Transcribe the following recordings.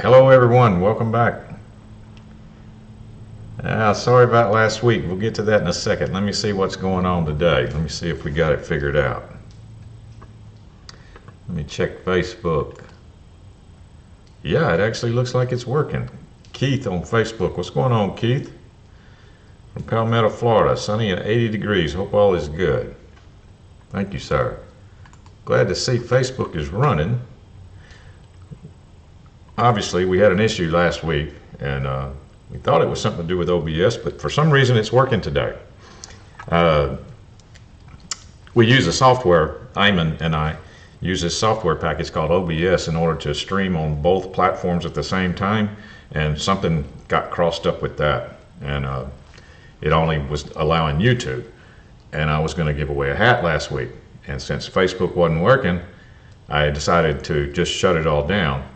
Hello everyone, welcome back. Sorry about last week. We'll get to that in a second. Let me see what's going on today. Let me see if we got it figured out. Let me check Facebook. Yeah, it actually looks like it's working. Keith on Facebook. What's going on, Keith? From Palmetto, Florida. Sunny and 80 degrees. Hope all is good. Thank you, sir. Glad to see Facebook is running. Obviously, we had an issue last week, and we thought it was something to do with OBS, but for some reason it's working today. We use a software, Ayman and I use this software package called OBS in order to stream on both platforms at the same time, and something got crossed up with that, and it only was allowing YouTube. And I was going to give away a hat last week, and since Facebook wasn't working, I decided to just shut it all down.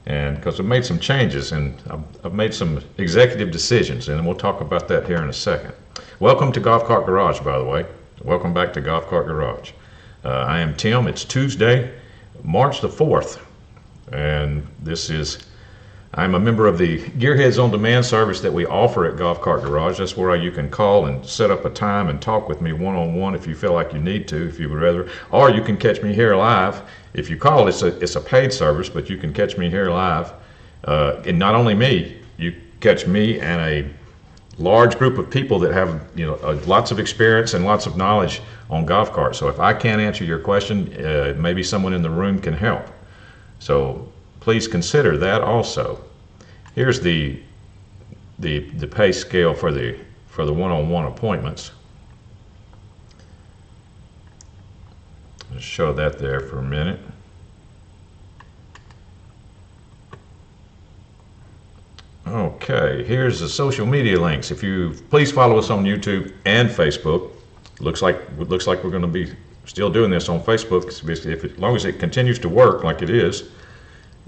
And because I've made some changes, and I've made some executive decisions, and we'll talk about that here in a second. Welcome to Golf Cart Garage, by the way. Welcome back to Golf Cart Garage. I am Tim. It's Tuesday, March the 4th, and I'm a member of the Gearheads on Demand service that we offer at Golf Cart Garage. That's where you can call and set up a time and talk with me one-on-one if you feel like you need to, if you would rather, or you can catch me here live. If you call, it's a paid service, but you can catch me here live. And not only me, you catch me and a large group of people that have lots of experience and lots of knowledge on golf carts. So if I can't answer your question, maybe someone in the room can help. So please consider that also. Here's the pay scale for the one-on-one appointments. Just show that there for a minute. Okay, here's the social media links. If you please follow us on YouTube and Facebook. Looks like we're going to be still doing this on Facebook. As long as it continues to work like it is,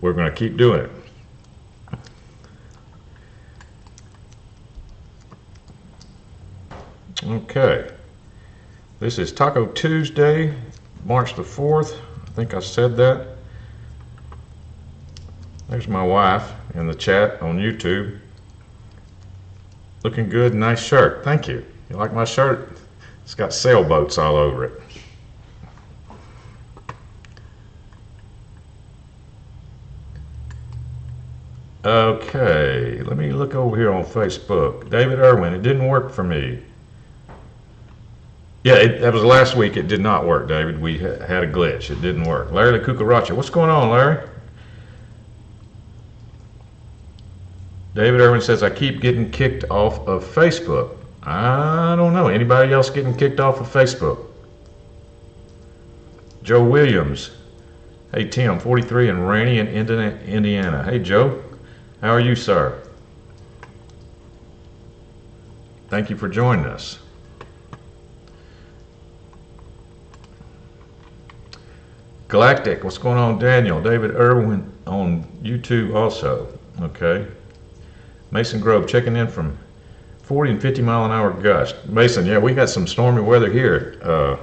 we're going to keep doing it. Okay, this is Taco Tuesday, March the 4th. I think I said that. There's my wife in the chat on YouTube. Looking good, nice shirt. Thank you. You like my shirt? It's got sailboats all over it. Okay, let me look over here on Facebook. David Irwin, it didn't work for me. Yeah, that was last week. It did not work, David. We had a glitch. It didn't work. Larry the Cucaracha. What's going on, Larry? David Irwin says, I keep getting kicked off of Facebook. I don't know. Anybody else getting kicked off of Facebook? Joe Williams. Hey, Tim, 43 and rainy in Indiana. Hey, Joe. How are you, sir? Thank you for joining us. Galactic, what's going on, Daniel? David Irwin on YouTube also. Okay. Mason Grove checking in from 40 and 50 mile an hour gust. Mason, yeah, we got some stormy weather here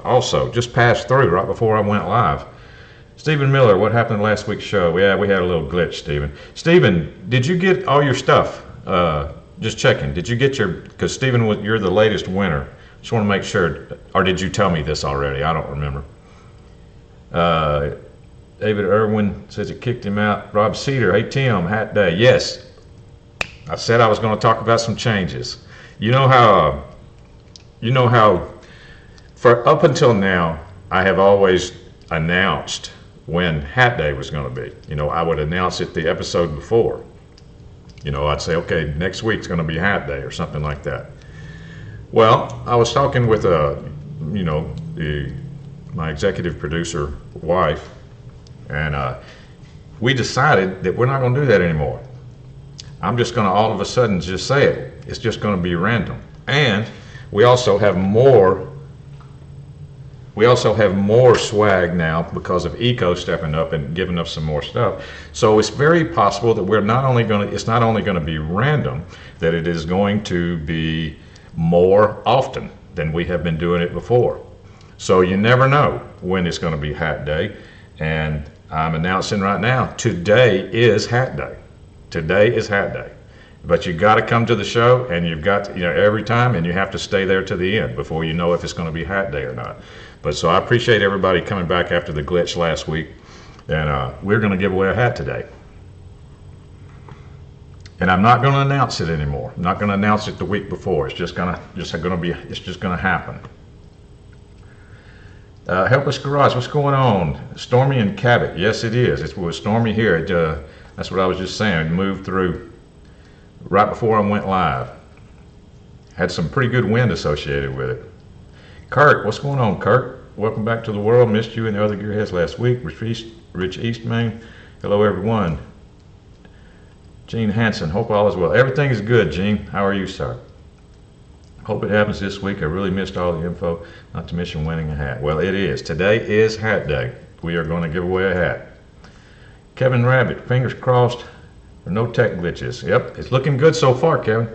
also. Just passed through right before I went live. Stephen Miller, what happened last week's show? Yeah, we had a little glitch, Stephen. Stephen, did you get all your stuff? Just checking. Did you get because Stephen, you're the latest winner. Just want to make sure, or did you tell me this already? I don't remember. David Irwin says it kicked him out. Rob Cedar, hey Tim, hat day. Yes, I said I was going to talk about some changes. You know how for up until now, I have always announced when hat day was going to be. I would announce it the episode before. I'd say, okay, next week's going to be hat day or something like that. Well, I was talking with my executive producer wife, and we decided that we're not going to do that anymore. I'm just going to all of a sudden just say it. It's just going to be random. And we also have more swag now because of Eco stepping up and giving us some more stuff. So it's very possible that it's not only going to be random, that it is going to be more often than we have been doing it before. So you never know when it's going to be hat day, and I'm announcing right now, today is hat day. Today is hat day. But you got to come to the show, and you've got to, every time, and you have to stay there to the end before you know if it's going to be hat day or not. But so I appreciate everybody coming back after the glitch last week, and we're going to give away a hat today. And I'm not going to announce it anymore. I'm not going to announce it the week before. It's just going to happen. Help Us Garage, what's going on? Stormy and Cabot, yes it is. It was stormy here. That's what I was just saying. It moved through right before I went live. Had some pretty good wind associated with it. Kurt, what's going on, Kurt? Welcome back to the world. Missed you and the other gearheads last week. Rich Eastman, hello everyone. Gene Hansen, hope all is well. Everything is good, Gene. How are you, sir? Hope it happens this week. I really missed all the info, not to mention winning a hat. Well, it is. Today is hat day. We are going to give away a hat. Kevin Rabbit, fingers crossed for no tech glitches. Yep, it's looking good so far, Kevin.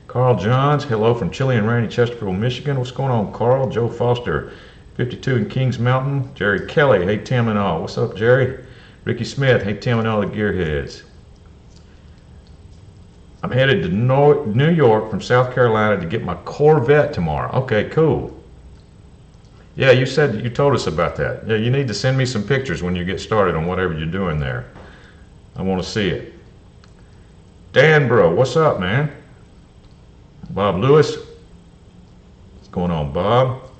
Carl Johns, hello from chilly and rainy Chesterfield, Michigan. What's going on, Carl? Joe Foster, 52 in Kings Mountain. Jerry Kelly, hey Tim and all. What's up, Jerry? Ricky Smith, hey Tim and all the gearheads. I'm headed to New York from South Carolina to get my Corvette tomorrow. Okay, cool. Yeah, you told us about that. Yeah, you need to send me some pictures when you get started on whatever you're doing there. I want to see it. Dan Bro, what's up, man? Bob Lewis, what's going on, Bob?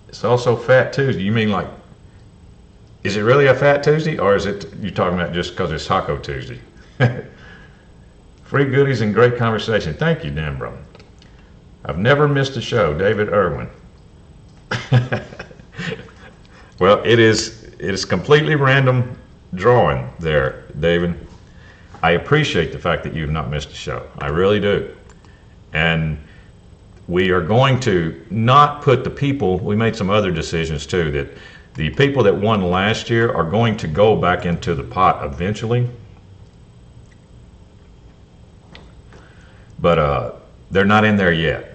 It's also Fat Tuesday. You mean like, is it really a Fat Tuesday, or is it you talking about just because it's Taco Tuesday? Free goodies and great conversation. Thank you, Dan Bro. I've never missed a show, David Irwin. Well, it is completely random drawing there, David. I appreciate the fact that you've not missed a show. I really do. And we are going to not put the people, we made some other decisions too, that the people that won last year are going to go back into the pot eventually. But they're not in there yet.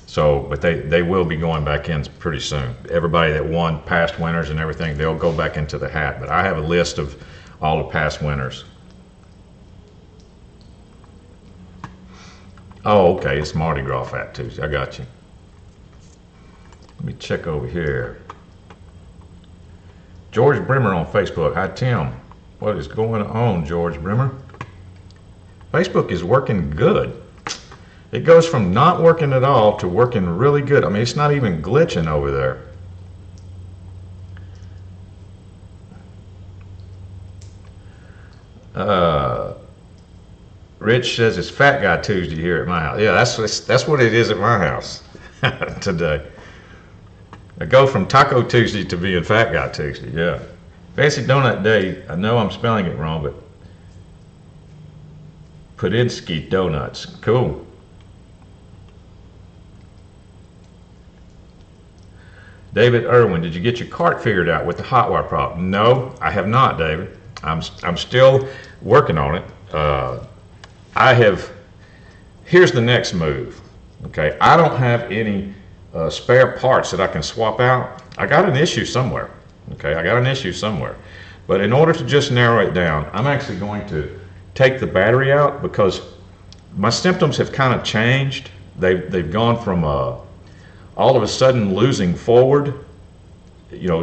So, but they will be going back in pretty soon. Everybody that won, past winners and everything, they'll go back into the hat. But I have a list of all the past winners. Oh, okay, it's Mardi Gras Fat Tuesday. I got you. Let me check over here. George Brimmer on Facebook. Hi, Tim. What is going on, George Brimmer? Facebook is working good. It goes from not working at all to working really good. I mean, it's not even glitching over there. Rich says it's Fat Guy Tuesday here at my house. Yeah, that's what it is at my house today. I go from Taco Tuesday to being Fat Guy Tuesday. Yeah, Fancy Donut Day. I know I'm spelling it wrong, but Pudinsky Donuts. Cool. David Irwin, did you get your cart figured out with the hot wire problem? No, I have not, David. I'm still working on it. Here's the next move. Okay, I don't have any spare parts that I can swap out. I got an issue somewhere. Okay, I got an issue somewhere. But in order to just narrow it down, I'm actually going to take the battery out because my symptoms have kind of changed. They've gone from all of a sudden losing forward,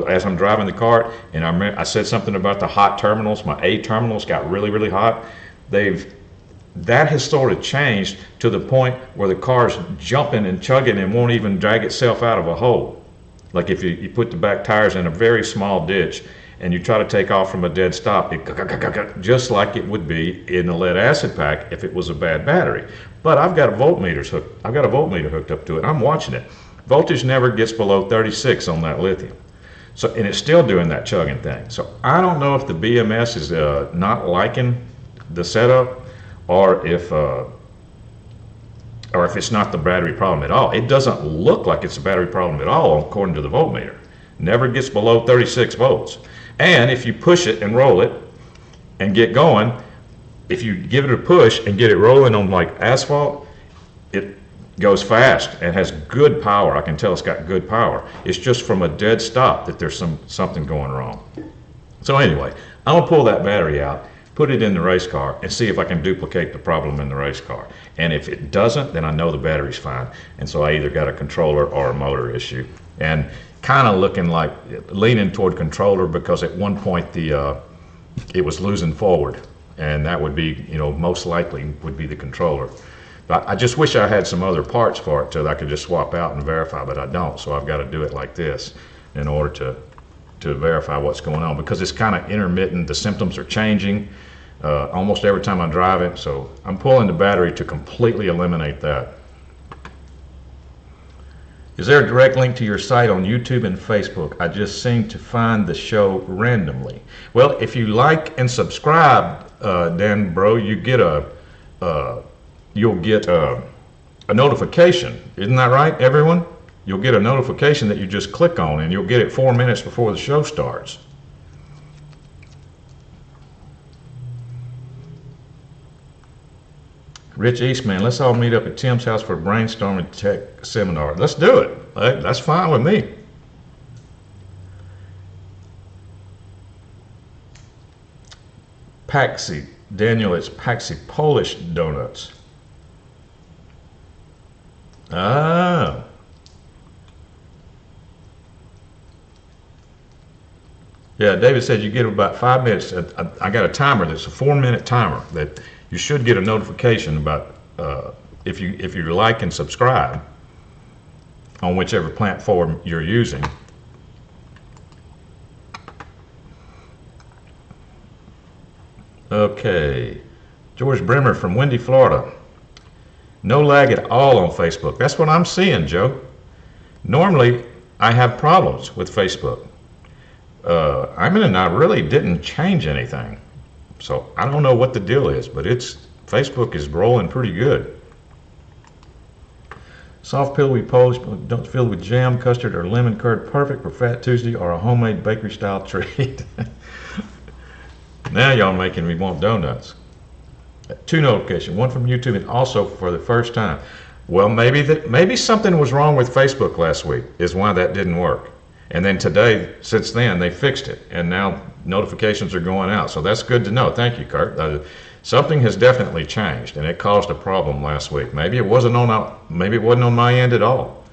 as I'm driving the cart, and I said something about the hot terminals. My A terminals got really, really hot. That has sort of changed to the point where the car's jumping and chugging and won't even drag itself out of a hole. Like if you put the back tires in a very small ditch and you try to take off from a dead stop, just like it would be in a lead acid pack if it was a bad battery. But I've got a voltmeter hooked up to it. I'm watching it. Voltage never gets below 36 on that lithium. So, and it's still doing that chugging thing. So I don't know if the BMS is not liking the setup, or if it's not the battery problem at all. It doesn't look like it's a battery problem at all according to the voltmeter. Never gets below 36 volts. And if you push it and roll it and get going, if you give it a push and get it rolling on like asphalt, it goes fast and has good power. I can tell it's got good power. It's just from a dead stop that there's something going wrong. So anyway, I'm gonna pull that battery out, put it in the race car, and see if I can duplicate the problem in the race car. And if it doesn't, then I know the battery's fine. And so I either got a controller or a motor issue. And kind of looking like leaning toward controller, because at one point it was losing forward, and that would be, most likely would be the controller. But I just wish I had some other parts for it that I could just swap out and verify, but I don't. So I've got to do it like this in order to verify what's going on, because it's kind of intermittent. The symptoms are changing almost every time I drive it. So I'm pulling the battery to completely eliminate that. Is there a direct link to your site on YouTube and Facebook? I just seem to find the show randomly. Well, if you like and subscribe, Dan Bro, you get you'll get a notification. Isn't that right, everyone? You'll get a notification that you just click on, and you'll get it 4 minutes before the show starts. Rich Eastman, let's all meet up at Tim's house for a brainstorming tech seminar. Let's do it. That's fine with me. Paxi, Daniel, it's Paxi Polish donuts. Ah. Yeah, David said you get about 5 minutes. I got a timer that's a 4-minute timer that you should get a notification about if you like and subscribe on whichever platform you're using. Okay, George Bremer from Windy, Florida. No lag at all on Facebook. That's what I'm seeing, Joe. Normally, I have problems with Facebook. Iman and I really didn't change anything. So I don't know what the deal is, but Facebook is rolling pretty good. Soft pillowy Polish, don't filled with jam, custard, or lemon curd, perfect for Fat Tuesday or a homemade bakery style treat. Now y'all making me want donuts. 2 notifications, one from YouTube and also for the first time. Well, maybe something was wrong with Facebook last week is why that didn't work. And then today, since then, they fixed it, and now notifications are going out. So that's good to know. Thank you, Kurt. Something has definitely changed, and it caused a problem last week. Maybe it wasn't on my end at all.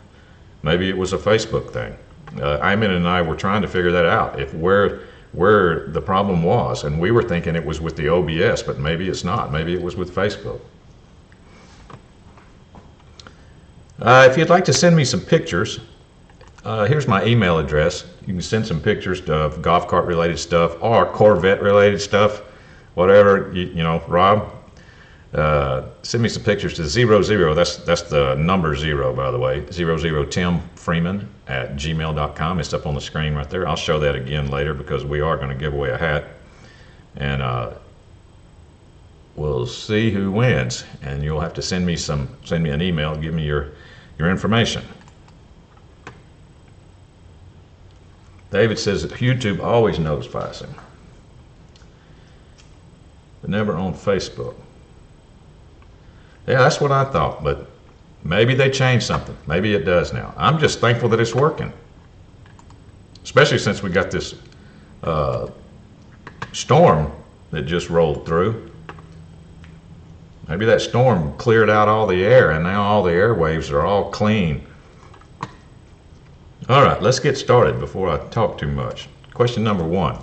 Maybe it was a Facebook thing. Iman and I were trying to figure that out, where the problem was, and we were thinking it was with the OBS, but maybe it's not. Maybe it was with Facebook. If you'd like to send me some pictures, here's my email address. You can send some pictures of golf cart related stuff or Corvette related stuff, whatever, Rob. Send me some pictures to 00, that's the number 0, by the way, 00 Tim Freeman at gmail.com. It's up on the screen right there. I'll show that again later because we are going to give away a hat. And we'll see who wins. And you'll have to send me an email, give me your information. David says that YouTube always notifies him, but never on Facebook. Yeah, that's what I thought, but maybe they changed something. Maybe it does now. I'm just thankful that it's working, especially since we got this storm that just rolled through. Maybe that storm cleared out all the air, and now all the airwaves are all clean. All right, let's get started before I talk too much. Question number 1.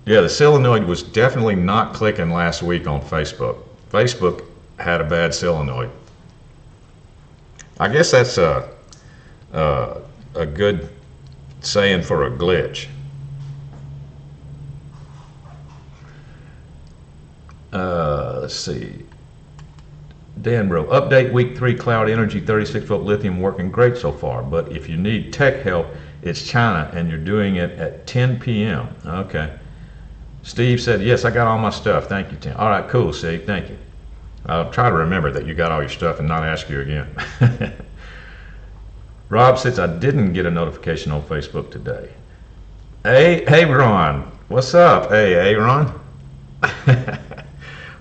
Yeah, the solenoid was definitely not clicking last week on Facebook. Facebook had a bad solenoid. I guess that's a good saying for a glitch. Let's see. Dan Bro, update week 3 cloud energy 36-volt lithium working great so far, but if you need tech help, it's China and you're doing it at 10 p.m. Okay. Steve said, yes, I got all my stuff. Thank you, Tim. All right, cool, Steve. Thank you. I'll try to remember that you got all your stuff and not ask you again. Rob says, I didn't get a notification on Facebook today. Hey, Ron. What's up? Hey, Ron.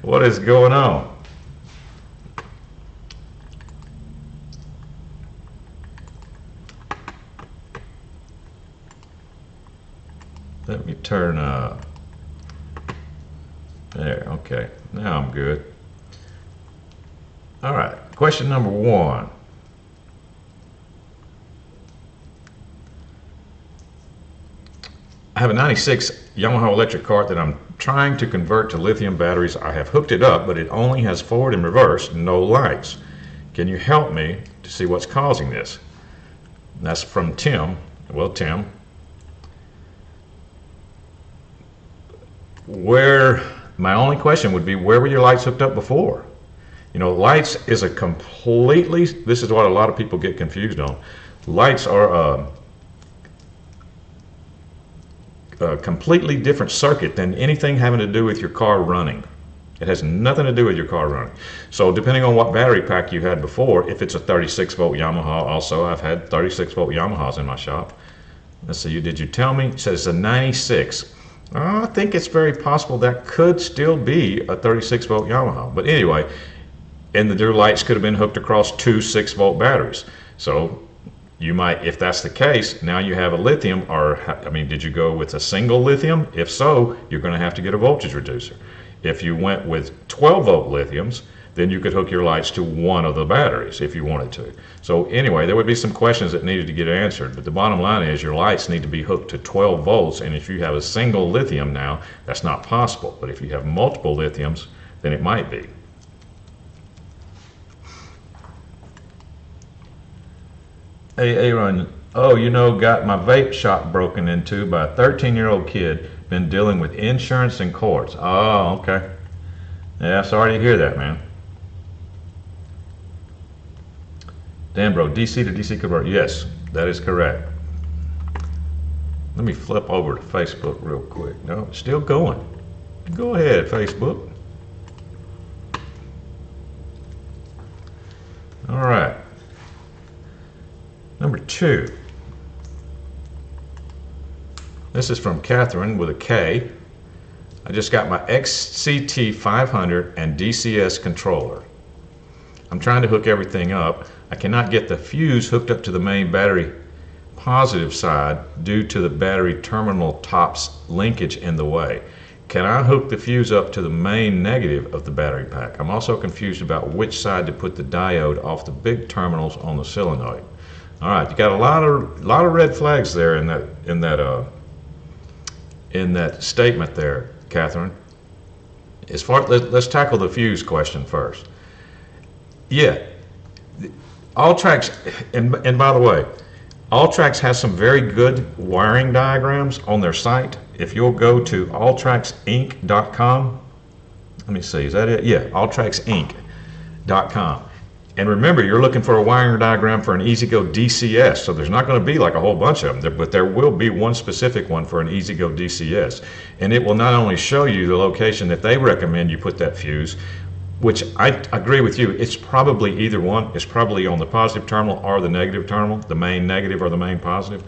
What is going on? Let me turn There, okay. Now I'm good. All right, question number 1. I have a 96 Yamaha electric cart that I'm trying to convert to lithium batteries. I have hooked it up, but it only has forward and reverse, no lights. Can you help me to see what's causing this? That's from Tim. Well, Tim, my only question would be, where were your lights hooked up before? You know, lights is this is what a lot of people get confused on. Lights are a completely different circuit than anything having to do with your car running. It has nothing to do with your car running. So depending on what battery pack you had before, if it's a 36 volt Yamaha, also I've had 36 volt Yamahas in my shop. Let's see, did you tell me? It says it's a 96. I think it's very possible that could still be a 36 volt Yamaha. But anyway, and your lights could have been hooked across 2 6-volt batteries. So you might, if that's the case, now you have a lithium, or I mean, did you go with a single lithium? If so, you're going to have to get a voltage reducer. If you went with 12 volt lithiums, then you could hook your lights to one of the batteries if you wanted to. So anyway, there would be some questions that needed to get answered, but the bottom line is your lights need to be hooked to 12 volts, and if you have a single lithium now, that's not possible. But if you have multiple lithiums, then it might be. Hey Aaron, oh, you know, got my vape shop broken into by a 13-year-old kid. Been dealing with insurance and courts. Oh, okay. Yeah, sorry to hear that, man. Dan, bro, DC to DC convert. Yes, that is correct. Let me flip over to Facebook real quick. No, it's still going. Go ahead, Facebook. All right. Number 2. This is from Catherine with a K. I just got my XCT 500 and DCS controller. I'm trying to hook everything up. I cannot get the fuse hooked up to the main battery positive side due to the battery terminal top's linkage in the way. Can I hook the fuse up to the main negative of the battery pack? I'm also confused about which side to put the diode off the big terminals on the solenoid. All right, you got a lot of red flags there in that statement there, Catherine. As far, let's tackle the fuse question first. Yeah, Alltrax, and by the way, Alltrax has some very good wiring diagrams on their site. If you'll go to alltraxinc.com, let me see, is that it? Yeah, alltraxinc.com. And remember, you're looking for a wiring diagram for an EasyGo DCS, so there's not going to be like a whole bunch of them, but there will be one specific one for an EasyGo DCS. And it will not only show you the location that they recommend you put that fuse, which I agree with you, it's probably either one. It's probably on the positive terminal or the negative terminal, the main negative or the main positive.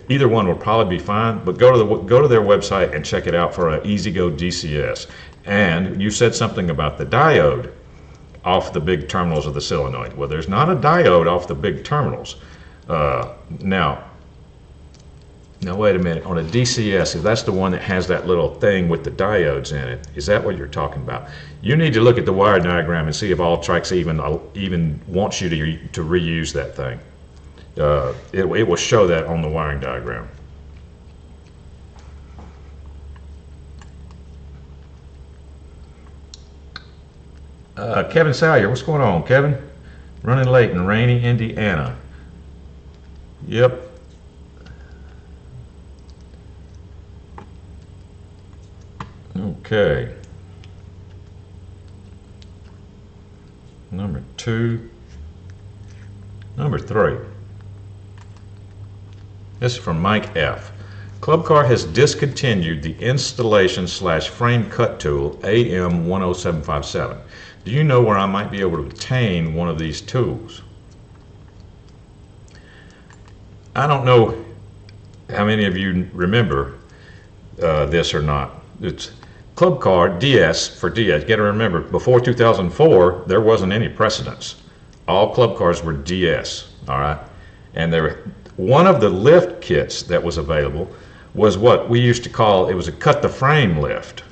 Either one will probably be fine, but go to their website and check it out for an EasyGo DCS. And you said something about the diode off the big terminals of the solenoid. Well, there's not a diode off the big terminals. Now wait a minute. On a DCS, if that's the one that has that little thing with the diodes in it, is that what you're talking about? You need to look at the wire diagram and see if Alltrax even wants you to reuse that thing. It will show that on the wiring diagram. Kevin Salyer, what's going on, Kevin? Running late in rainy Indiana. Yep. Okay. Number 2. Number 3. This is from Mike F. Club Car has discontinued the installation/frame cut tool AM10757. Do you know where I might be able to obtain one of these tools? I don't know how many of you remember this or not. It's Club Car DS for DS. You got to remember, before 2004, there wasn't any precedence. All club cars were DS, all right? And one of the lift kits that was available was what we used to call, it was a cut the frame lift.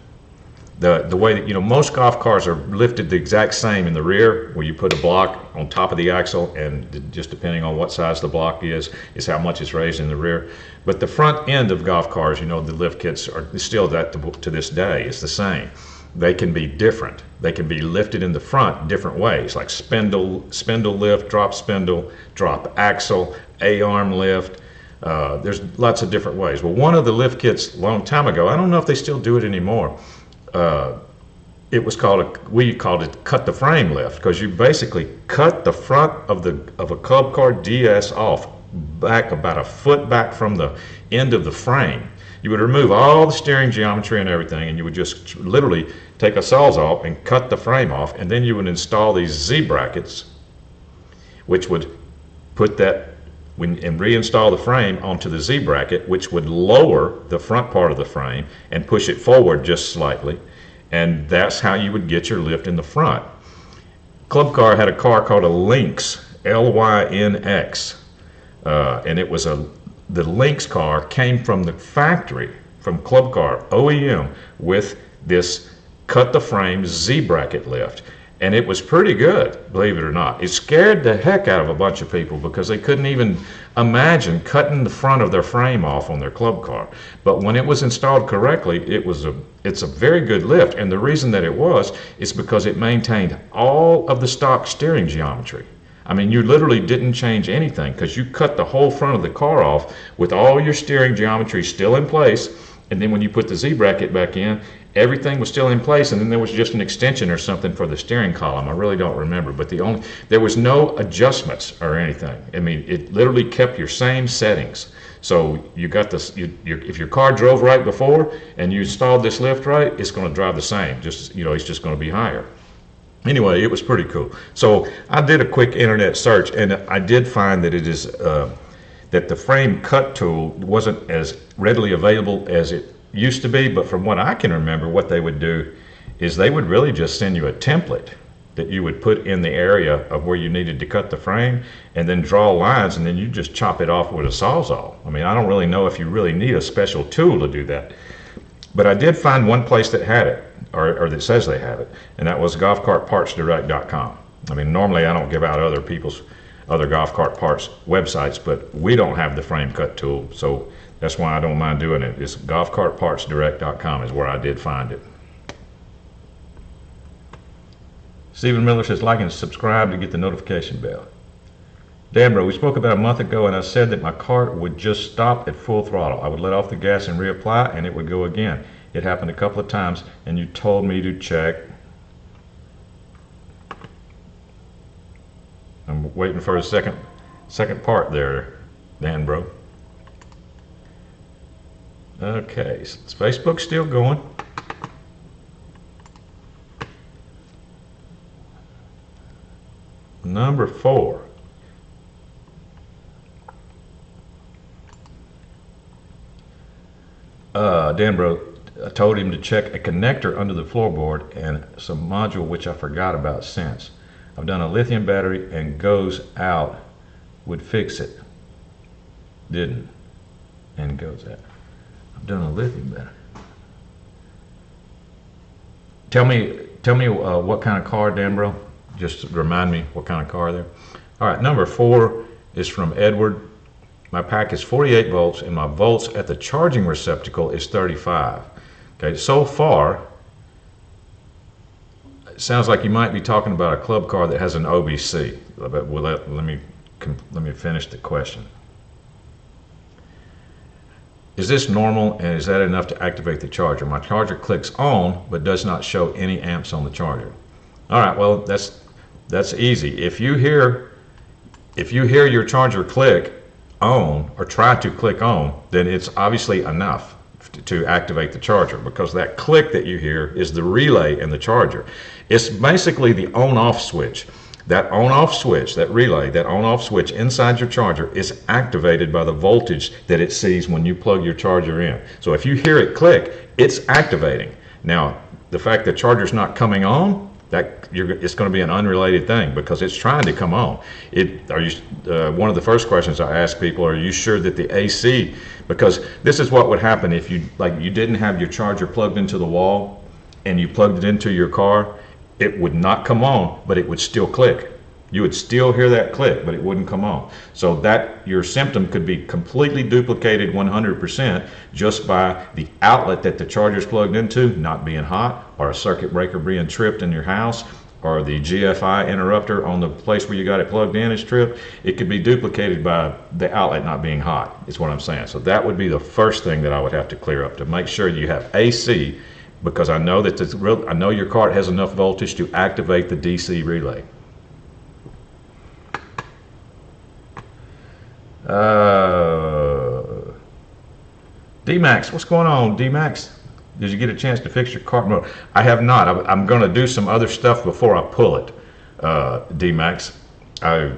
The way that, you know, most golf cars are lifted the exact same in the rear, where you put a block on top of the axle, and just depending on what size the block is how much it's raised in the rear. But the front end of golf cars, you know, the lift kits are still that to this day. It's the same. They can be different. They can be lifted in the front different ways, like spindle lift, drop axle, A-arm lift. There's lots of different ways. Well, one of the lift kits a long time ago, I don't know if they still do it anymore. It was we called it cut the frame lift, because you basically cut the front of a Club Car DS off back about a foot back from the end of the frame. You would remove all the steering geometry and everything, and you would just literally take a Sawzall and cut the frame off, and then you would install these Z brackets, which would put that and reinstall the frame onto the Z bracket, which would lower the front part of the frame and push it forward just slightly, and that's how you would get your lift in the front. Club Car had a car called a Lynx, Lynx, and it was the Lynx car came from the factory, from Club Car OEM, with this cut the frame Z bracket lift. And it was pretty good, believe it or not. It scared the heck out of a bunch of people because they couldn't even imagine cutting the front of their frame off on their Club Car. But when it was installed correctly, it's a very good lift. And the reason that it was is because it maintained all of the stock steering geometry. I mean, you literally didn't change anything, because you cut the whole front of the car off with all your steering geometry still in place. And then when you put the Z bracket back in, everything was still in place, and then there was just an extension or something for the steering column. I really don't remember, but there was no adjustments or anything. I mean, it literally kept your same settings. So you got this. If your car drove right before and you installed this lift right, it's going to drive the same. Just, you know, it's just going to be higher. Anyway, it was pretty cool. So I did a quick internet search, and I did find that it is that the frame cut tool wasn't as readily available as it used to be. But from what I can remember, what they would do is they would really just send you a template that you would put in the area of where you needed to cut the frame, and then draw lines, and then you just chop it off with a Sawzall. I mean, I don't really know if you really need a special tool to do that. But I did find one place that had it, or that says they have it, and that was golfcartpartsdirect.com. I mean, normally I don't give out other golf cart parts websites, but we don't have the frame cut tool, so that's why I don't mind doing it. It's golfcartpartsdirect.com is where I did find it. Stephen Miller says, like and subscribe to get the notification bell. Dan Bro, we spoke about a month ago, and I said that my cart would just stop at full throttle. I would let off the gas and reapply, and it would go again. It happened a couple of times, and you told me to check. I'm waiting for a second part there, Dan Bro. Okay, is Facebook still going? Number 4. Dan Bro, I told him to check a connector under the floorboard and some module which I forgot about since. I've done a lithium battery and goes out, would fix it. Didn't, and goes out. I've done a lithium battery. Tell me what kind of car, Dan Bro? Just remind me what kind of car there. All right, number 4 is from Edward. My pack is 48 volts, and my volts at the charging receptacle is 35. Okay, so far, it sounds like you might be talking about a Club Car that has an OBC. But let me finish the question. Is this normal, and is that enough to activate the charger? My charger clicks on, but does not show any amps on the charger. All right, well, that's easy. If you hear your charger click on, or try to click on, then it's obviously enough to activate the charger, because that click that you hear is the relay in the charger. It's basically the on-off switch. That on-off switch, that relay, that on-off switch inside your charger is activated by the voltage that it sees when you plug your charger in. So if you hear it click, it's activating. Now, the fact that the charger's not coming on, it's going to be an unrelated thing, because it's trying to come on. One of the first questions I ask people, are you sure that the AC, because this is what would happen if you didn't have your charger plugged into the wall, and you plugged it into your car, it would not come on, but it would still click. You would still hear that click, but it wouldn't come on. So that your symptom could be completely duplicated 100% just by the outlet that the charger's plugged into not being hot, or a circuit breaker being tripped in your house, or the GFI interrupter on the place where you got it plugged in is tripped. It could be duplicated by the outlet not being hot, is what I'm saying. So that would be the first thing that I would have to clear up, to make sure you have AC, because I know that I know your car has enough voltage to activate the DC relay. D-Max, what's going on, D-Max? Did you get a chance to fix your car motor? I have not. I'm going to do some other stuff before I pull it, D-Max. I'm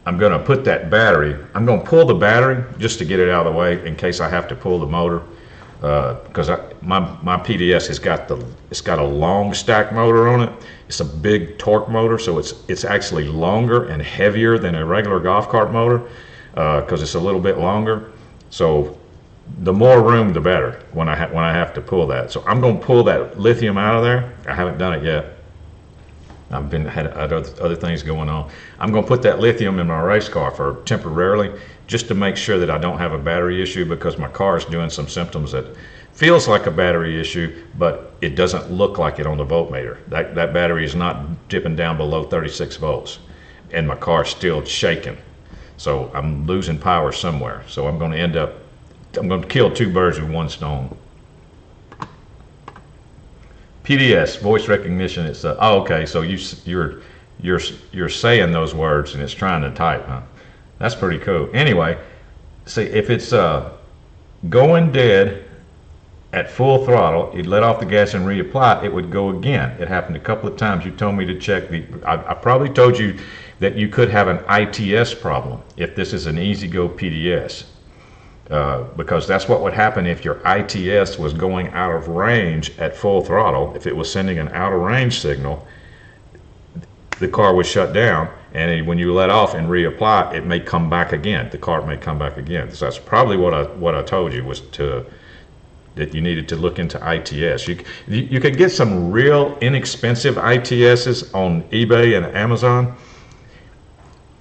going to put that battery, I'm going to pull the battery just to get it out of the way in case I have to pull the motor, because my PDS it's got a long stack motor on it. It's a big torque motor, so it's actually longer and heavier than a regular golf cart motor, because it's a little bit longer. So the more room, the better when I have to pull that. So I'm going to pull that lithium out of there. I haven't done it yet. I've had other things going on. I'm going to put that lithium in my race car for temporarily, just to make sure that I don't have a battery issue, because my car is doing some symptoms that feels like a battery issue, but it doesn't look like it on the voltmeter. That battery is not dipping down below 36 volts, and my car's still shaking. So I'm losing power somewhere. So I'm going to kill two birds with one stone. PDS, voice recognition. It's oh, okay. So you're saying those words and it's trying to type, huh? That's pretty cool. Anyway, see, if it's going dead at full throttle, you'd let off the gas and reapply, it would go again. It happened a couple of times. You told me to check I probably told you that you could have an ITS problem if this is an E-Z-GO PDS. Because that's what would happen if your ITS was going out of range at full throttle. If it was sending an out of range signal, the car would shut down, and when you let off and reapply, it may come back again. The car may come back again. So that's probably what I told you, was that you needed to look into ITS. You could get some real inexpensive ITSs on eBay and Amazon.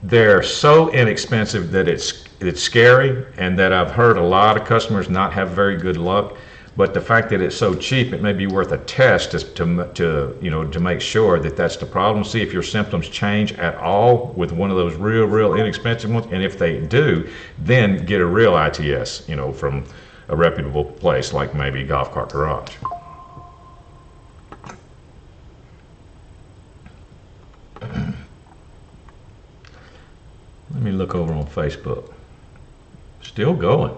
They're so inexpensive that it's scary, and that I've heard a lot of customers not have very good luck. But the fact that it's so cheap, it may be worth a test to make sure that that's the problem. See if your symptoms change at all with one of those real inexpensive ones, and if they do, then get a real ITS, from a reputable place like maybe Golf Cart Garage. Let me look over on Facebook. Still going.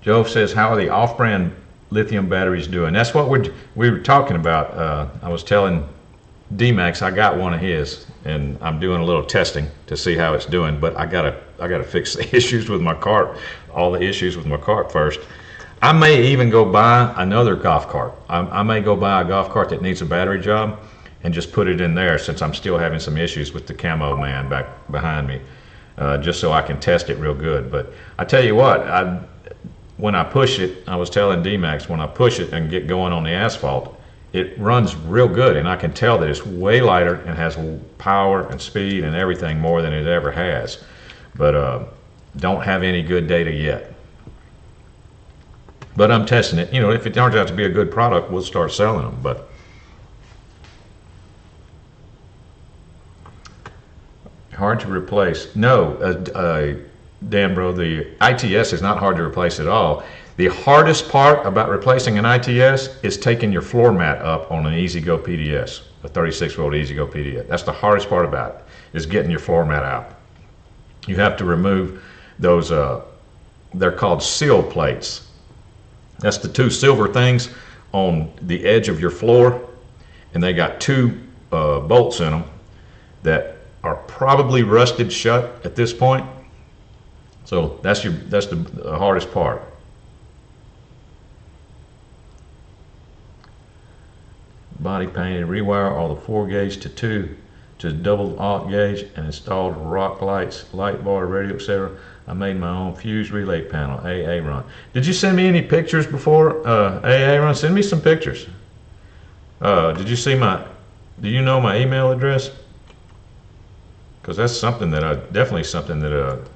Joe says, how are the off-brand lithium batteries doing? That's what we were talking about. I was telling D-Max I got one of his, and I'm doing a little testing to see how it's doing, but I gotta fix the issues with my cart, all the issues with my cart first. I may even go buy another golf cart. I may go buy a golf cart that needs a battery job and just put it in there, since I'm still having some issues with the camo man back behind me, just so I can test it real good. But I tell you what, when I push it, I was telling D-Max, when I push it and get going on the asphalt, it runs real good, and I can tell that it's way lighter and has power and speed and everything more than it ever has. But don't have any good data yet. But I'm testing it. If it turns out to be a good product, we'll start selling them. But hard to replace? No, Dan, bro, the ITS is not hard to replace at all. The hardest part about replacing an ITS is taking your floor mat up on an E-Z-GO PDS, a 36 volt E-Z-GO PDS. That's the hardest part about it, is getting your floor mat out. You have to remove those, they're called seal plates. That's the two silver things on the edge of your floor, and they got two bolts in them that are probably rusted shut at this point. So that's the hardest part. Body painted, rewire all the 4 gauge to 2 to double alt gauge and installed rock lights, light bar, radio, etc. I made my own fuse relay panel, AA run. Did you send me any pictures before AA run? Send me some pictures. Did you see do you know my email address? Because that's something that definitely something that,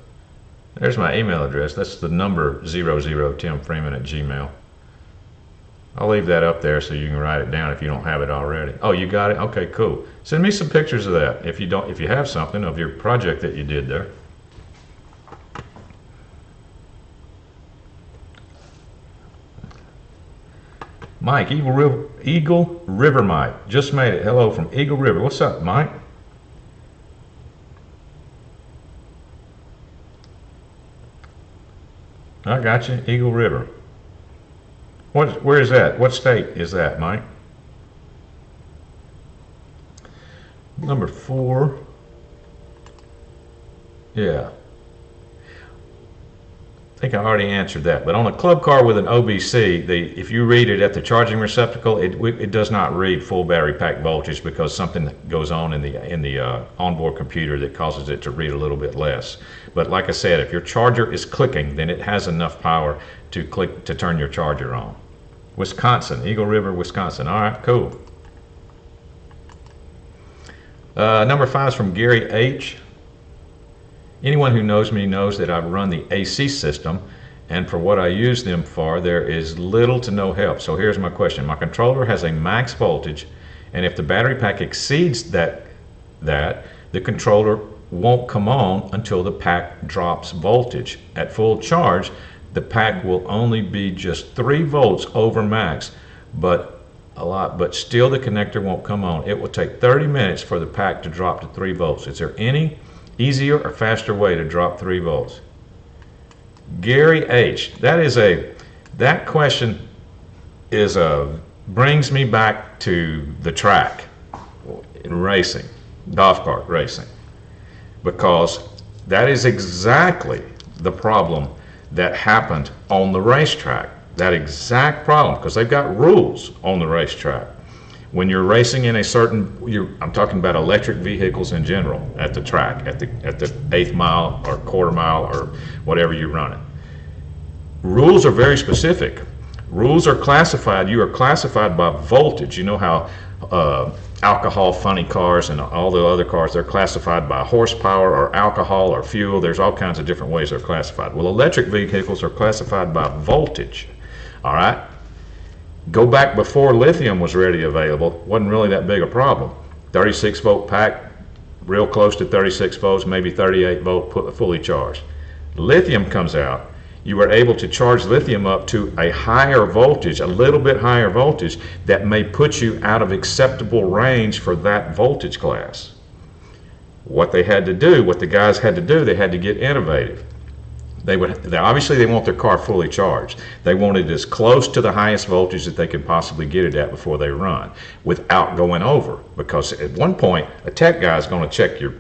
there's my email address. That's the number 00timfreeman@gmail. I'll leave that up there so you can write it down if you don't have it already. Oh, you got it? Okay, cool. Send me some pictures of that if you have something of your project that you did there. Mike, Eagle River Mike, just made it. Hello from Eagle River. What's up, Mike? I got you, Eagle River. Where is that? What state is that, Mike? Number 4. Yeah. I think I already answered that. But on a club car with an OBC, if you read it at the charging receptacle, it does not read full battery pack voltage because something goes on in the onboard computer that causes it to read a little bit less. But like I said, if your charger is clicking, then it has enough power to turn your charger on. Wisconsin, Eagle River, Wisconsin. All right, cool. Number 5 is from Gary H. Anyone who knows me knows that I run the AC system, and for what I use them for, there is little to no help. So here's my question. My controller has a max voltage, and if the battery pack exceeds that, the controller won't come on until the pack drops voltage. At full charge, the pack will only be just 3 volts over max, but still the connector won't come on. It will take 30 minutes for the pack to drop to 3 volts. Is there any easier or faster way to drop 3 volts? Gary H. That question brings me back to the track in racing, golf cart racing, because that is exactly the problem that happened on the racetrack. That exact problem, because they've got rules on the racetrack. When you're racing in a certain, I'm talking about electric vehicles in general at the track, at the 1/8 mile or quarter mile or whatever you're running. Rules are very specific. Rules are classified. You are classified by voltage. You know how alcohol funny cars and all the other cars, they're classified by horsepower or alcohol or fuel. There's all kinds of different ways they're classified. Well, electric vehicles are classified by voltage. All right. Go back before lithium was readily available, wasn't really that big a problem. 36 volt pack, real close to 36 volts, maybe 38 volt, fully charged. Lithium comes out. You were able to charge lithium up to a higher voltage, a little bit higher voltage, that may put you out of acceptable range for that voltage class. What the guys had to do, they had to get innovative. Obviously they want their car fully charged. They want it as close to the highest voltage that they could possibly get it at before they run, without going over. Because at one point, a tech guy is going to check your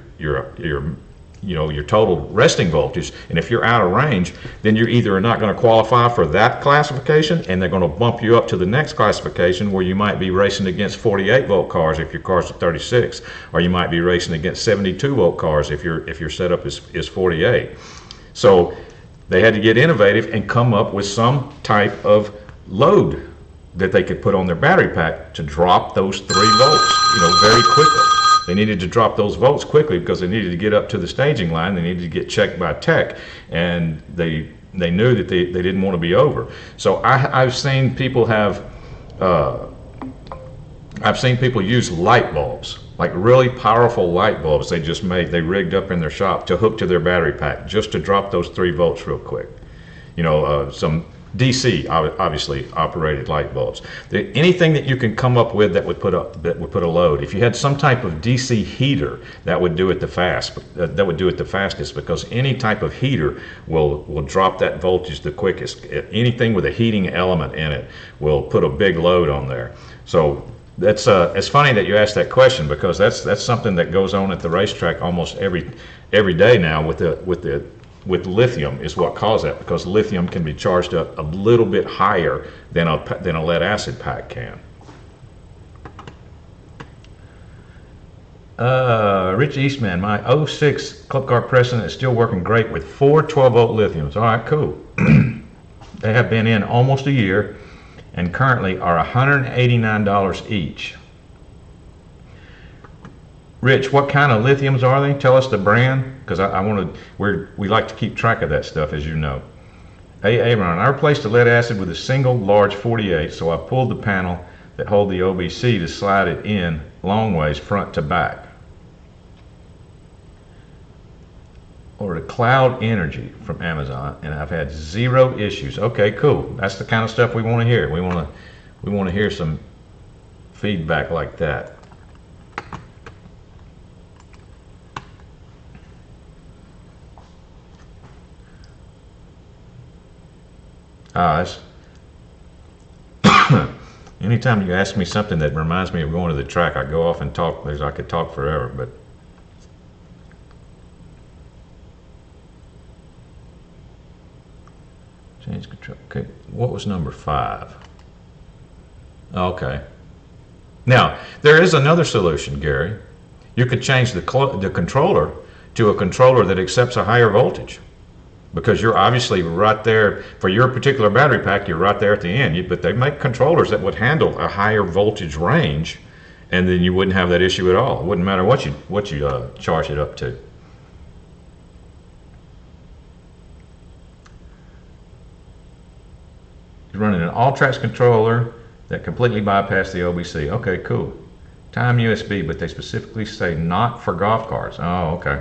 total resting voltage, and if you're out of range, then you're either not going to qualify for that classification, and they're going to bump you up to the next classification where you might be racing against 48 volt cars if your car's at 36, or you might be racing against 72 volt cars if your setup is 48. So they had to get innovative and come up with some type of load that they could put on their battery pack to drop those 3 volts, very quickly. They needed to drop those volts quickly because they needed to get up to the staging line. They needed to get checked by tech, and they knew that they didn't want to be over. So I've seen people use light bulbs, like really powerful light bulbs they rigged up in their shop to hook to their battery pack just to drop those 3 volts real quick. Some DC obviously operated light bulbs. Anything that you can come up with that would put a load. If you had some type of DC heater, that would do it the fastest, because any type of heater will drop that voltage the quickest. Anything with a heating element in it will put a big load on there. So that's it's funny that you asked that question, because that's something that goes on at the racetrack almost every day now with lithium is what caused that, because lithium can be charged up a little bit higher than a lead acid pack can. Rich Eastman, my '06 Club Car President is still working great with 4 12-volt lithiums. All right, cool. They have been in almost a year and currently are $189 each. Rich, what kind of lithiums are they? Tell us the brand, because we like to keep track of that stuff, as you know. Aaron, I replaced the lead acid with a single large 48, so I pulled the panel that hold the OBC to slide it in long ways front to back. Or the Cloud Energy from Amazon, and I've had 0 issues. Okay, cool. That's the kind of stuff we want to hear. We want to hear some feedback like that. Anytime you ask me something that reminds me of going to the track, I go off and talk. I could talk forever, but change control. Okay, what was number 5? Okay. Now, there is another solution, Gary. You could change the controller to a controller that accepts a higher voltage, because you're obviously right there for your particular battery pack. You're right there at the end, but they make controllers that would handle a higher voltage range, and then you wouldn't have that issue at all. It wouldn't matter what you charge it up to. You're running an all-tracks controller that completely bypassed the OBC. Okay, cool. Time USB, but they specifically say not for golf carts. Oh, okay.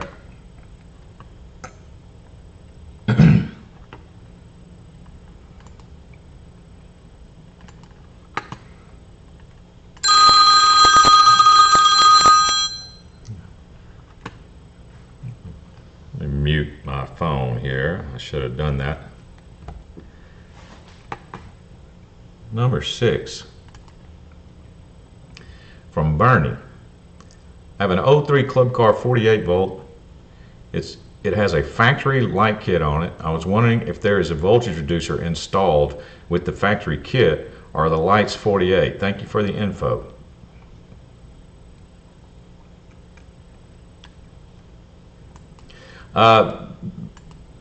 Let me mute my phone here. I should have done that. Number 6 from Bernie. I have an 03 Club Car 48 volt. It has a factory light kit on it. I was wondering if there is a voltage reducer installed with the factory kit, or are the lights 48? Thank you for the info.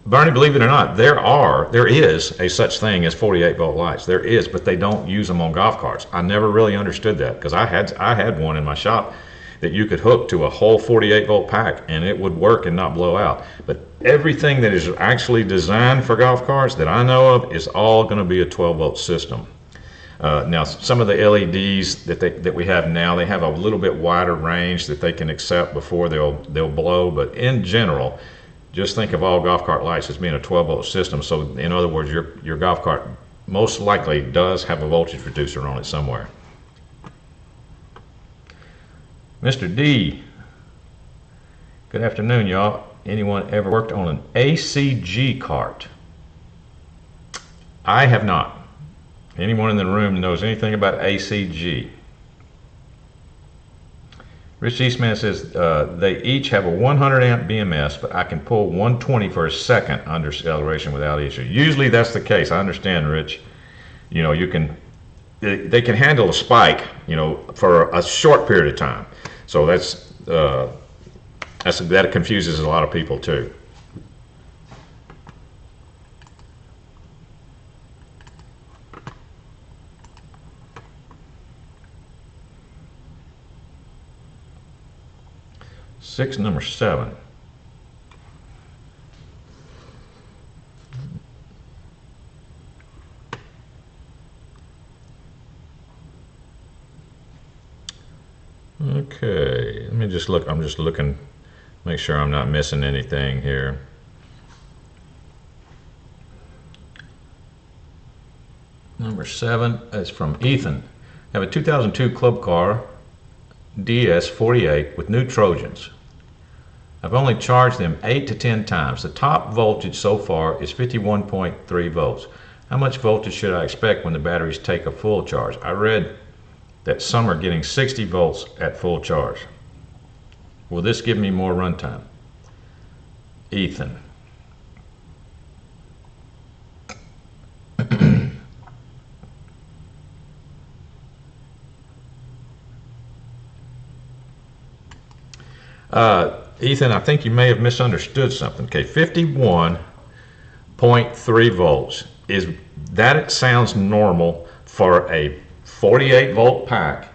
Bernie, believe it or not, there is a such thing as 48 volt lights. There is, but they don't use them on golf carts. I never really understood that, because I had one in my shop that you could hook to a whole 48 volt pack and it would work and not blow out. But everything that is actually designed for golf carts that I know of is all going to be a 12 volt system. Now, some of the LEDs that we have now, they have a little bit wider range that they can accept before they'll blow. But in general, just think of all golf cart lights as being a 12 volt system. So in other words, your golf cart most likely does have a voltage reducer on it somewhere. Mr. D, good afternoon, y'all. Anyone ever worked on an ACG cart? I have not. Anyone in the room knows anything about ACG? Rich Eastman says they each have a 100 amp BMS, but I can pull 120 for a second under acceleration without issue. Usually that's the case. I understand, Rich. You know, they can handle a spike, you know, for a short period of time. So that confuses a lot of people too. Number 7. Okay, let me just look. I'm just looking, make sure I'm not missing anything here. Number 7 is from Ethan. I have a 2002 Club Car DS48 with new Trojans. I've only charged them 8 to 10 times. The top voltage so far is 51.3 volts. How much voltage should I expect when the batteries take a full charge? I read that some are getting 60 volts at full charge. Will this give me more runtime? Ethan. Ethan, I think you may have misunderstood something. Okay, 51.3 volts is that. It sounds normal for a 48 volt pack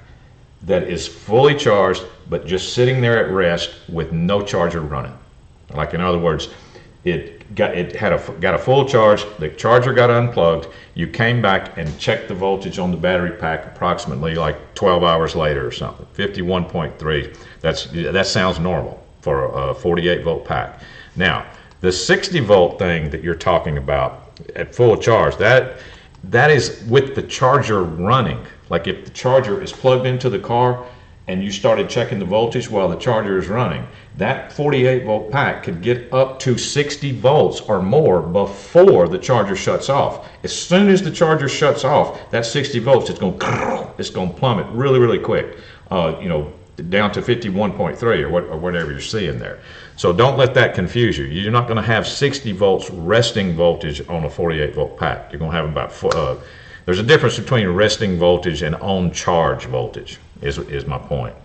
that is fully charged but just sitting there at rest with no charger running. Like, in other words, it got a full charge, the charger got unplugged, you came back and checked the voltage on the battery pack approximately like 12 hours later or something. 51.3, that sounds normal for a 48 volt pack. Now, the 60 volt thing that you're talking about at full charge, that is with the charger running. Like, if the charger is plugged into the car and you started checking the voltage while the charger is running, that 48 volt pack could get up to 60 volts or more before the charger shuts off. As soon as the charger shuts off, that 60 volts it's going to plummet really, really quick, down to 51.3 or whatever you're seeing there. So don't let that confuse you. You're not going to have 60 volts resting voltage on a 48 volt pack. You're going to have about there's a difference between resting voltage and on charge voltage, is my point.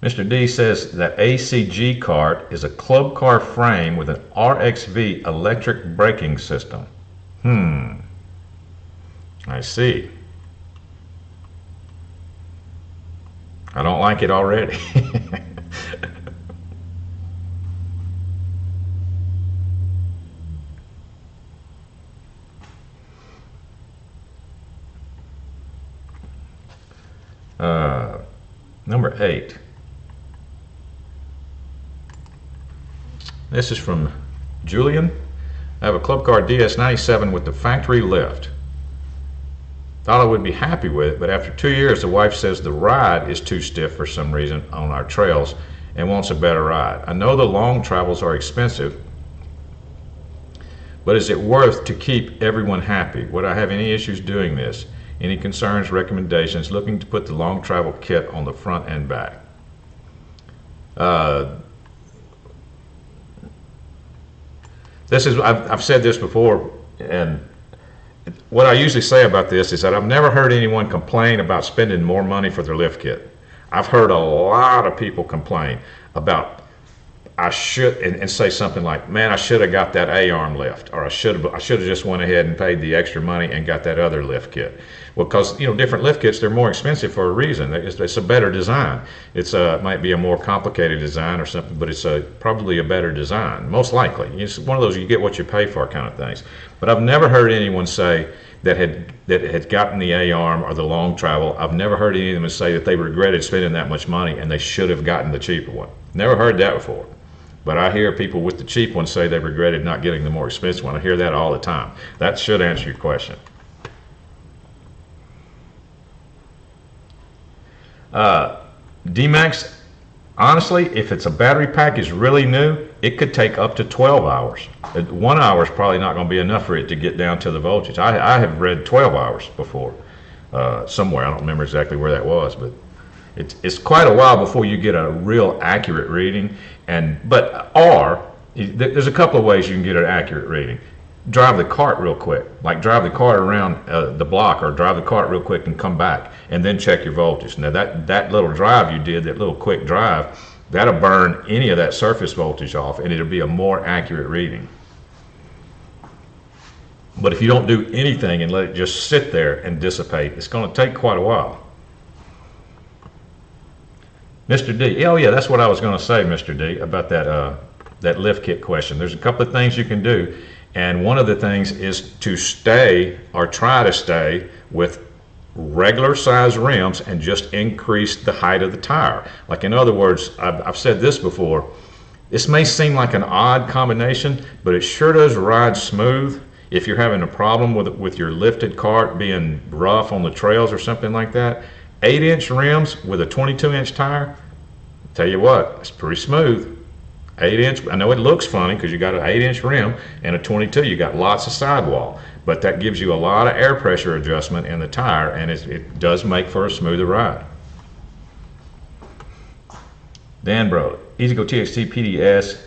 Mr. D says that ACG cart is a club car frame with an RXV electric braking system. I see. I don't like it already. Number 8. This is from Julian. I have a Club Car DS97 with the factory lift. Thought I would be happy with it, but after 2 years, the wife says the ride is too stiff for some reason on our trails and wants a better ride. I know the long travels are expensive, but is it worth to keep everyone happy? Would I have any issues doing this? Any concerns, recommendations? Looking to put the long travel kit on the front and back. I've said this before, and what I usually say about this is that I've never heard anyone complain about spending more money for their lift kit. I've heard a lot of people complain about and say something like, man, I should have got that A-arm lift, or I should have just went ahead and paid the extra money and got that other lift kit. Well, because different lift kits, they're more expensive for a reason. It's a better design. It might be a more complicated design or something, but it's probably a better design, most likely. It's one of those you get what you pay for kind of things. But I've never heard anyone say that had gotten the A-arm or the long travel. I've never heard any of them say that they regretted spending that much money and they should have gotten the cheaper one. Never heard that before. But I hear people with the cheap one say they regretted not getting the more expensive one. I hear that all the time. That should answer your question. D-Max, honestly, if it's a battery pack is really new, it could take up to 12 hours. 1 hour is probably not going to be enough for it to get down to the voltage. I have read 12 hours before somewhere. I don't remember exactly where that was, but it's quite a while before you get a real accurate reading. There's a couple of ways you can get an accurate reading. Drive the cart real quick, like drive the cart around the block, or drive the cart real quick and come back, and then check your voltage. Now that little drive you did, that little quick drive, that'll burn any of that surface voltage off, and it'll be a more accurate reading. But if you don't do anything and let it just sit there and dissipate, it's going to take quite a while. Mr. D, oh yeah, that's what I was going to say, Mr. D, about that lift kit question. There's a couple of things you can do, and one of the things is to stay, or try to stay, with regular size rims and just increase the height of the tire. Like, in other words, I've said this before, this may seem like an odd combination, but it sure does ride smooth. If you're having a problem with your lifted cart being rough on the trails or something like that, 8-inch rims with a 22-inch tire, tell you what, it's pretty smooth. 8-inch, I know it looks funny because you got an 8-inch rim and a 22, you got lots of sidewall, but that gives you a lot of air pressure adjustment in the tire, and it does make for a smoother ride. Dan Bro, EasyGo TXT PDS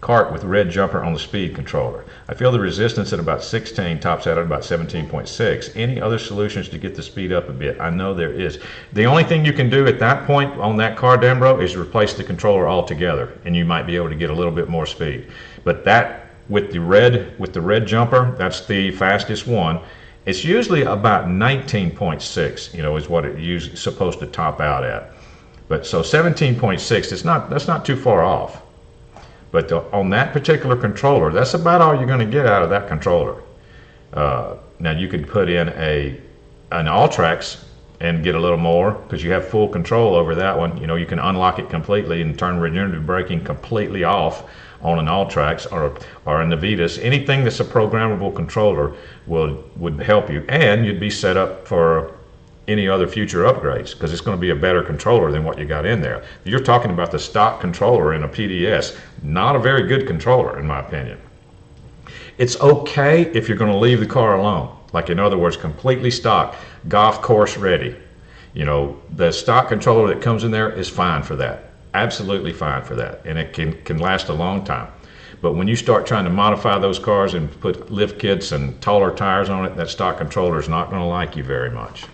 cart with red jumper on the speed controller. I feel the resistance at about 16 tops out at about 17.6. Any other solutions to get the speed up a bit? I know there is. The only thing you can do at that point on that car, Danbro, is replace the controller altogether, and you might be able to get a little bit more speed. But that with the red jumper, that's the fastest one. It's usually about 19.6, is what it's supposed to top out at. But so 17.6, that's not too far off. But on that particular controller, that's about all you're going to get out of that controller. Now you could put in an All-Trax and get a little more because you have full control over that one. You can unlock it completely and turn regenerative braking completely off on an All-Trax or a Navitas. Anything that's a programmable controller would help you, and you'd be set up for any other future upgrades because it's going to be a better controller than what you got in there. You're talking about the stock controller in a PDS, not a very good controller in my opinion. It's okay if you're going to leave the car alone, like in other words, completely stock, golf course ready. The stock controller that comes in there is fine for that, absolutely fine for that, and it can last a long time. But when you start trying to modify those cars and put lift kits and taller tires on it, that stock controller is not going to like you very much.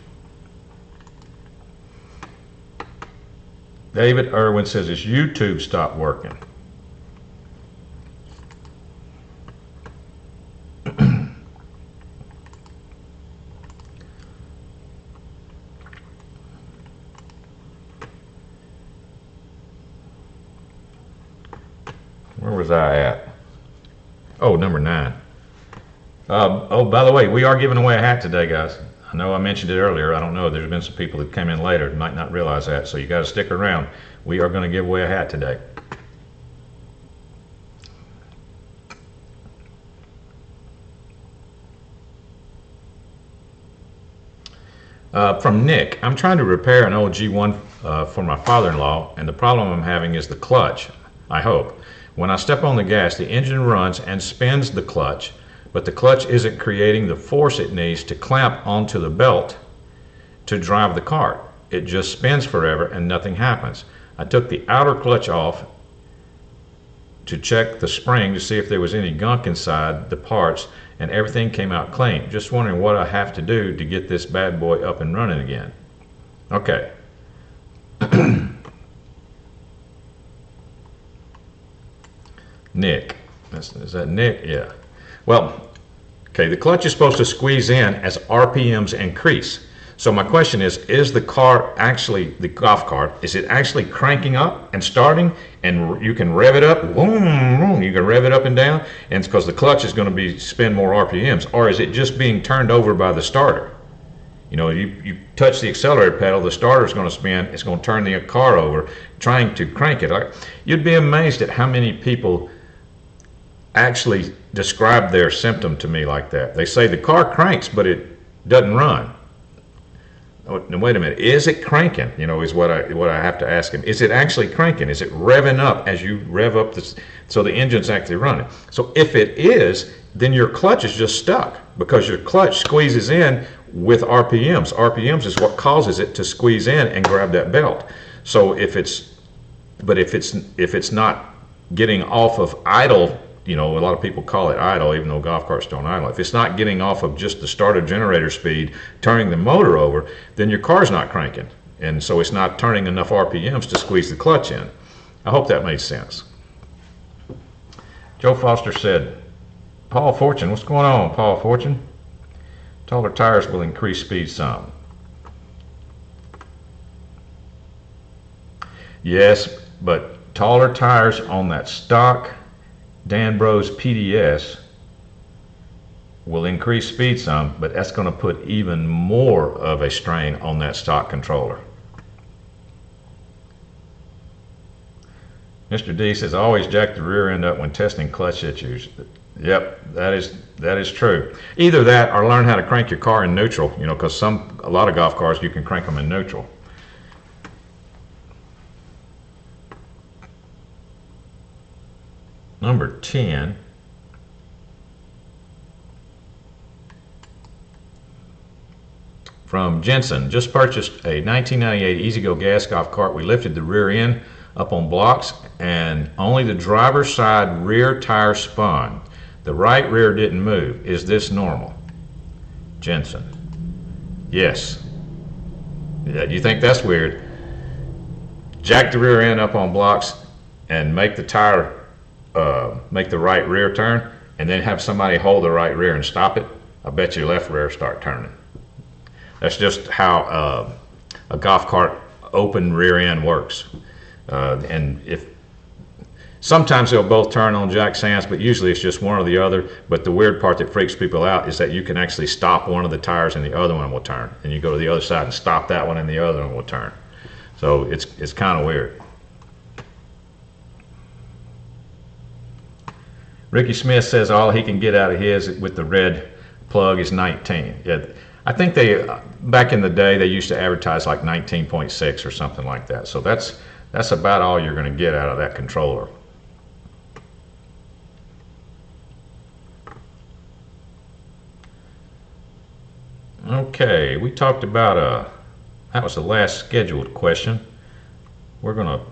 David Irwin says his YouTube stopped working. Where was I at? Oh, number 9. Oh, by the way, we are giving away a hat today, guys. I know I mentioned it earlier. I don't know. There's been some people that came in later that might not realize that. So you got to stick around. We are going to give away a hat today. From Nick, I'm trying to repair an old G1 for my father-in-law, and the problem I'm having is the clutch, I hope. When I step on the gas, the engine runs and spins the clutch, but the clutch isn't creating the force it needs to clamp onto the belt to drive the cart. It just spins forever and nothing happens. I took the outer clutch off to check the spring to see if there was any gunk inside the parts, and everything came out clean. Just wondering what I have to do to get this bad boy up and running again. Okay. Nick. Is that Nick? Yeah. Well, okay, the clutch is supposed to squeeze in as RPMs increase. So my question is the car actually, the golf cart, is it actually cranking up and starting, and you can rev it up, boom, boom, you can rev it up and down, and it's because the clutch is going to spin more RPMs, or is it just being turned over by the starter? You touch the accelerator pedal, the starter is going to spin, it's going to turn the car over, trying to crank it. You'd be amazed at how many people actually describe their symptom to me like that. They say the car cranks, but it doesn't run. Oh, now wait a minute, is it cranking? Is what I have to ask him. Is it actually cranking? Is it revving up as you rev up so the engine's actually running? So if it is, then your clutch is just stuck because your clutch squeezes in with RPMs. RPMs is what causes it to squeeze in and grab that belt. So if it's not getting off of idle, a lot of people call it idle, even though golf carts don't idle. If it's not getting off of just the starter generator speed, turning the motor over, then your car's not cranking. And so it's not turning enough RPMs to squeeze the clutch in. I hope that made sense. Joe Foster said, Paul Fortune, what's going on, Paul Fortune? Taller tires will increase speed some. Yes, but taller tires on that stock Danbro's PDS will increase speed some, but that's going to put even more of a strain on that stock controller. Mr. D says, I always jack the rear end up when testing clutch issues. Yep, that is true. Either that or learn how to crank your car in neutral, because a lot of golf cars you can crank them in neutral. Number 10. From Jensen, just purchased a 1998 E-Z-GO gas golf cart. We lifted the rear end up on blocks, and only the driver's side rear tire spun. The right rear didn't move. Is this normal? Jensen. Yes. Yeah, you think that's weird? Jack the rear end up on blocks and make the tire, make the right rear turn, and then have somebody hold the right rear and stop it. I bet your left rear start turning. That's just how a golf cart open rear end works. And if sometimes they'll both turn on jack stands, but usually it's just one or the other. But the weird part that freaks people out is that you can actually stop one of the tires and the other one will turn. And you go to the other side and stop that one and the other one will turn. So it's kind of weird. Ricky Smith says all he can get out of his with the red plug is 19. Yeah, I think they, back in the day, they used to advertise like 19.6 or something like that. So that's about all you're going to get out of that controller. Okay, we talked about, that was the last scheduled question. We're going to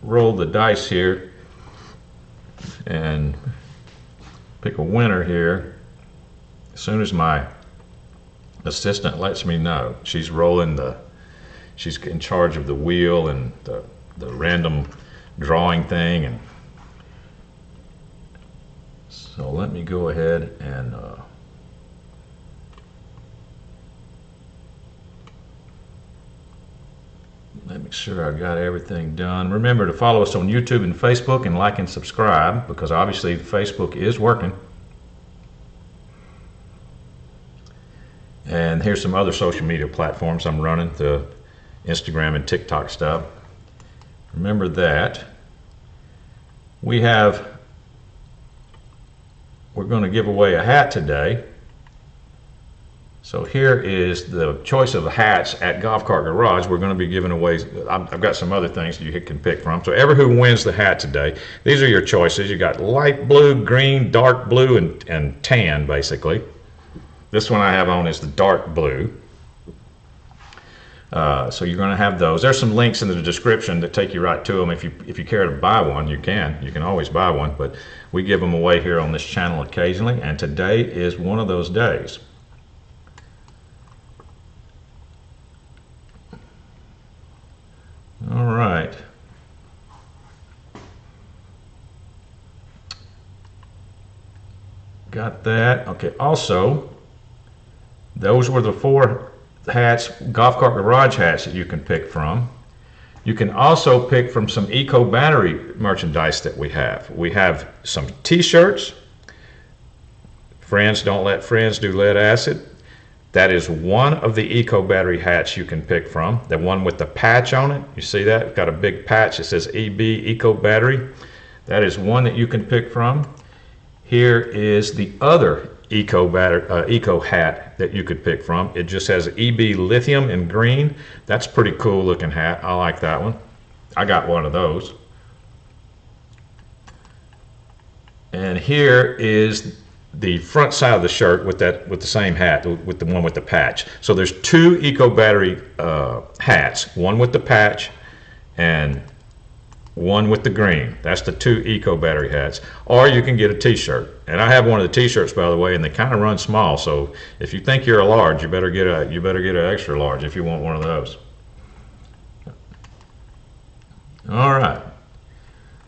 roll the dice here and pick a winner here as soon as my assistant lets me know. She's she's in charge of the wheel and the random drawing thing, and so let me go ahead and let me make sure I got everything done. Remember to follow us on YouTube and Facebook and like and subscribe, because obviously Facebook is working. And here's some other social media platforms I'm running, the Instagram and TikTok stuff. Remember that. We're going to give away a hat today. So here is the choice of hats at Golf Cart Garage. We're going to be giving away, I've got some other things you can pick from. So ever who wins the hat today, these are your choices. You got light blue, green, dark blue, and tan, basically. This one I have on is the dark blue. So you're going to have those. There's some links in the description that take you right to them. If you care to buy one, you can always buy one, but we give them away here on this channel occasionally, and today is one of those days. All right. Got that. Okay, also, those were the 4 hats, Golf Cart Garage hats that you can pick from. You can also pick from some Eco Battery merchandise that we have. We have some t-shirts. Friends Don't Let Friends Do Lead Acid. That is one of the Eco Battery hats you can pick from. The one with the patch on it. You see that? It's got a big patch that says EB Eco Battery. That is one that you can pick from. Here is the other Eco hat that you could pick from. It just has EB Lithium in green. That's a pretty cool looking hat. I like that one. I got one of those. And here is the front side of the shirt with the same hat, with the one with the patch. So there's 2 Eco Battery hats, one with the patch and one with the green. That's the 2 Eco Battery hats. Or you can get a t-shirt. And I have one of the t-shirts, by the way, and they kind of run small. So if you think you're a large, you better get an extra large if you want one of those. All right.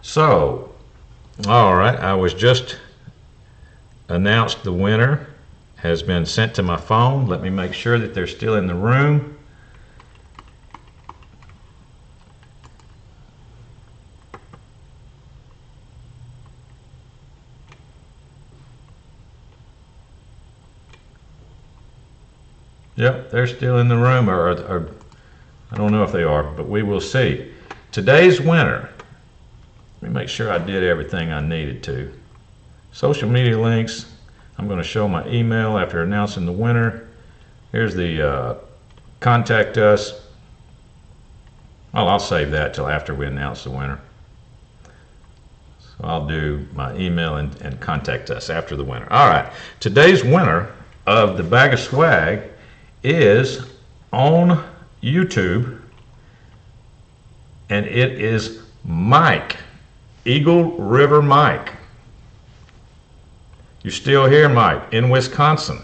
So, all right, I was just announced the winner has been sent to my phone. Let me make sure that they're still in the room. Yep, they're still in the room, or I don't know if they are, but we will see. Today's winner, let me make sure I did everything I needed to. Social media links. I'm going to show my email after announcing the winner. Here's the contact us. Well, I'll save that till after we announce the winner. So I'll do my email and contact us after the winner. All right. Today's winner of the bag of swag is on YouTube, and it is Mike, Eagle River Mike. You still here, Mike, in Wisconsin.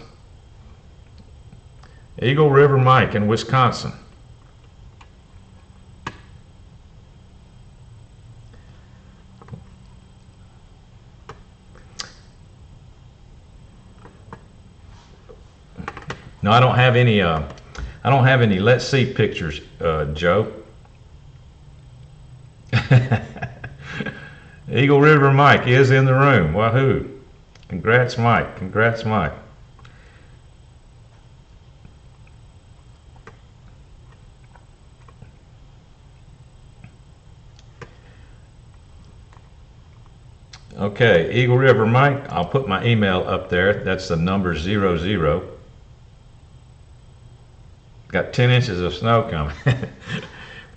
Eagle River Mike in Wisconsin. No, I don't have any. I don't have any. Let's see pictures, Joe. Eagle River Mike is in the room. Wahoo! Congrats, Mike. Congrats, Mike. Okay, Eagle River Mike. I'll put my email up there. That's the number 00. Got 10 inches of snow coming.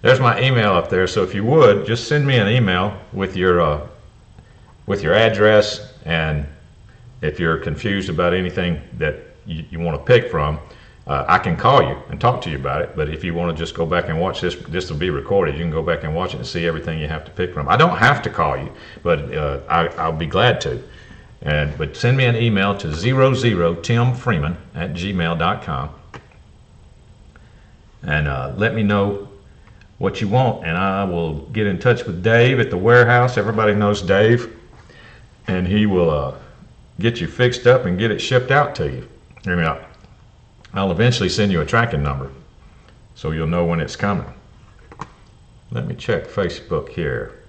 There's my email up there. So if you would, just send me an email with your address, and if you're confused about anything that you want to pick from, I can call you and talk to you about it. But if you want to just go back and watch this, this will be recorded. You can go back and watch it and see everything you have to pick from. I don't have to call you, but I'll be glad to. But send me an email to 00timfreeman@gmail.com. And let me know what you want, and I will get in touch with Dave at the warehouse. Everybody knows Dave, and he will get you fixed up and get it shipped out to you. I mean, I'll eventually send you a tracking number so you'll know when it's coming. Let me check Facebook here.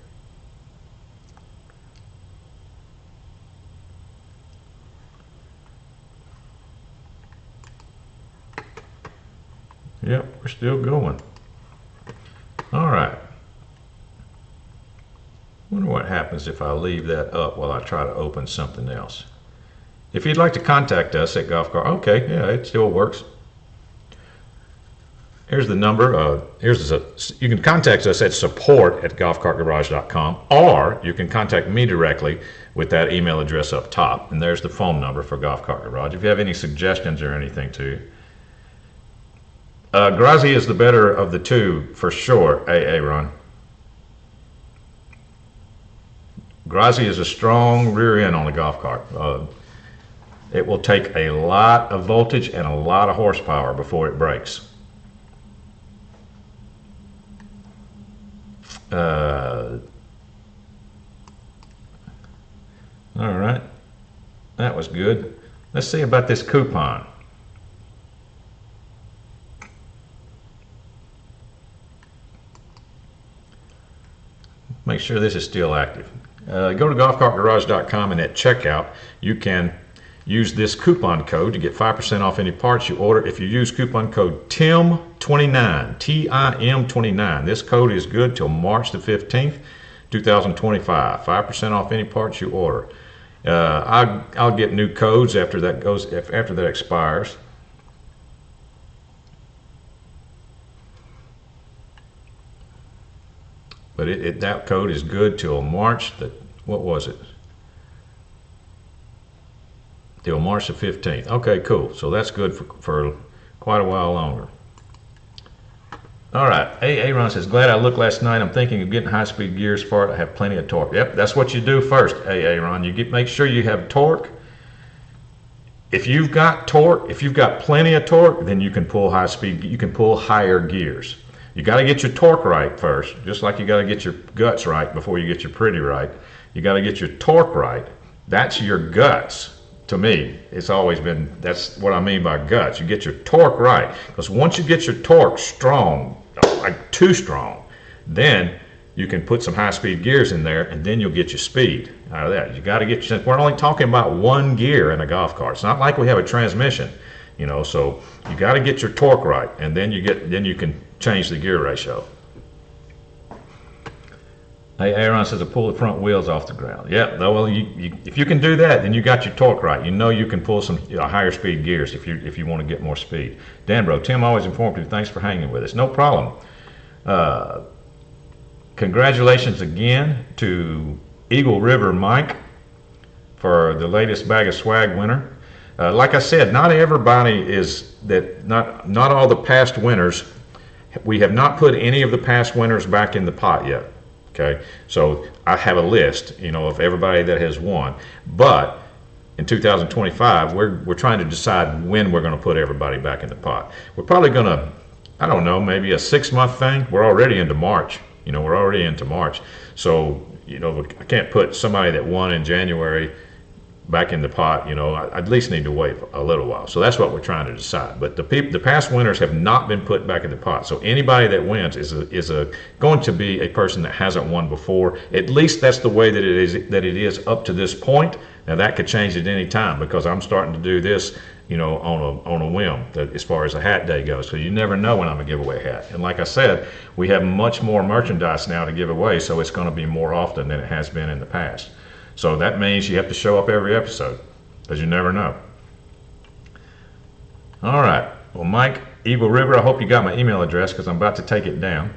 Yep, we're still going. All right. Wonder what happens if I leave that up while I try to open something else. If you'd like to contact us at Golf Cart, okay, yeah, it still works. Here's the number. You can contact us at support@golfcartgarage.com, or you can contact me directly with that email address up top. And there's the phone number for Golf Cart Garage if you have any suggestions or anything too. Grazi is the better of the two for sure, Ron. Grazi is a strong rear end on a golf cart. It will take a lot of voltage and a lot of horsepower before it breaks. All right, that was good. Let's see about this coupon. Make sure this is still active. Go to golfcartgarage.com, and at checkout you can use this coupon code to get 5% off any parts you order. If you use coupon code TIM29, TIM29, this code is good till March the 15th, 2025. 5% off any parts you order. I'll get new codes after that expires. But that code is good till March what was it? Till March the 15th. Okay, cool. So that's good for quite a while longer. All right. Aaron says, glad I looked last night. I'm thinking of getting high-speed gears for it. I have plenty of torque. Yep, that's what you do first, Aaron. Make sure you have torque. If you've got torque, if you've got plenty of torque, then you can pull high-speed. You can pull higher gears. You got to get your torque right first, just like you got to get your guts right before you get your pretty right. You got to get your torque right. That's your guts. To me, it's always been, that's what I mean by guts. You get your torque right, because once you get your torque strong, like too strong, then you can put some high-speed gears in there, and then you'll get your speed out of that. You got to get your, we're only talking about one gear in a golf cart. It's not like we have a transmission, you know. So you got to get your torque right, and then you can change the gear ratio. Hey, Aaron says to pull the front wheels off the ground. Yeah, well, if you can do that, then you got your torque right. You know you can pull some higher speed gears if you want to get more speed. Danbro, Tim, always informative. Thanks for hanging with us. No problem. Congratulations again to Eagle River Mike for the latest bag of swag winner. Like I said, not everybody is that. Not all the past winners We have not put any of the past winners back in the pot yet. Okay, so I have a list, of everybody that has won. But in 2025, we're trying to decide when we're going to put everybody back in the pot. We're probably going to, I don't know, maybe a 6-month thing. We're already into March. We're already into March. So, I can't put somebody that won in January back in the pot. I at least need to wait a little while. So that's what we're trying to decide. But the past winners have not been put back in the pot. So anybody that wins is going to be a person that hasn't won before. At least that's the way that it is up to this point. Now that could change at any time, because I'm starting to do this, on a whim, as far as a hat day goes. So you never know when I'm gonna give away a hat. And like I said, we have much more merchandise now to give away, so it's going to be more often than it has been in the past. So that means you have to show up every episode, because you never know. All right. Well, Mike, Eagle River, I hope you got my email address, because I'm about to take it down.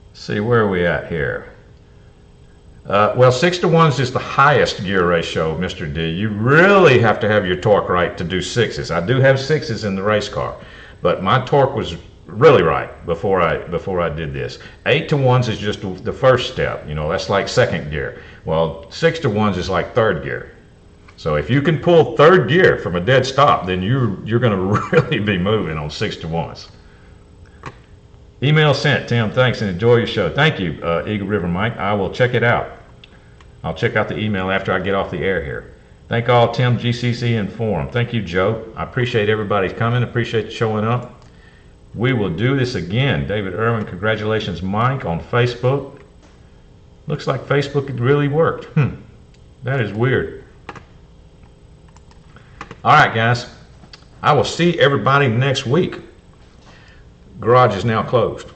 Let's see, where are we at here? Well, 6-to-1s is the highest gear ratio, Mr. D. You really have to have your torque right to do 6s. I do have 6s in the race car, but my torque was really right before I did this. 8-to-1s is just the first step. That's like second gear. Well, 6-to-1s is like third gear. So if you can pull third gear from a dead stop, then you're going to really be moving on 6-to-1s. Email sent, Tim. Thanks, and enjoy your show. Thank you, Eagle River Mike. I will check it out. I'll check out the email after I get off the air here. Thank all, Tim, GCC, and Forum. Thank you, Joe. I appreciate everybody's coming. Appreciate you showing up. We will do this again. David Irwin, congratulations, Mike, on Facebook. Looks like Facebook really worked. That is weird. All right, guys. I will see everybody next week. Garage is now closed.